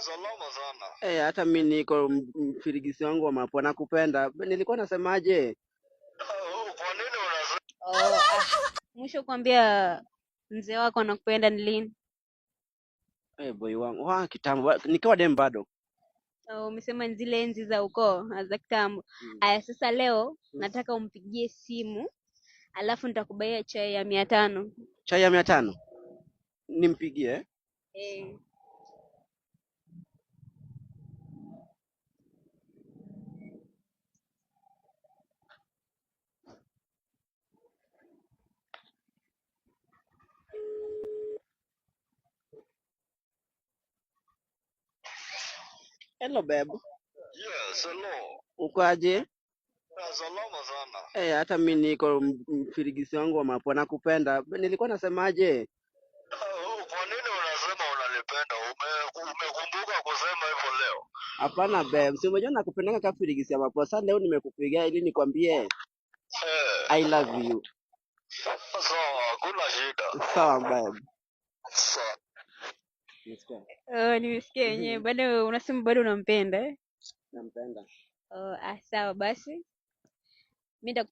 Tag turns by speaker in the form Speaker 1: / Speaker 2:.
Speaker 1: Salama sana. Hata mimi niko mfirigisi wangu wa mapo nakupenda. Nilikuwa nasemaje? Kwa nini unasema?
Speaker 2: Mwisho kuambia mzee wako anakupenda ni lini?
Speaker 1: Boy wangu. Kitambo nikiwa dem bado.
Speaker 2: Umesema ni zile enzi za ukoo za kitambo. Aya, sasa leo nataka umpigie simu alafu nitakubaia chai ya 500.
Speaker 1: Chai ya 500? Nimpigie? Hello babe.
Speaker 3: Yes, hello.
Speaker 1: Uko aje?
Speaker 3: Salama sana.
Speaker 1: Hata mimi niko mfirigisi wangu wa mapo nakupenda. Nilikuwa nasemaje?
Speaker 3: Kwa nini unasema unanipenda? Umekumbuka kusema hivyo leo?
Speaker 1: Hapana babe, si umejua nakupendanga kama firigisi ya mapo. Sasa leo nimekupigia ili nikwambie I love you.
Speaker 3: Sawa, hakuna shida.
Speaker 1: Sawa babe.
Speaker 3: Sawa.
Speaker 2: Nimesikia yenyewe. Bado unasema bado unampenda?
Speaker 1: Nampenda.
Speaker 2: Sawa basi. Mimi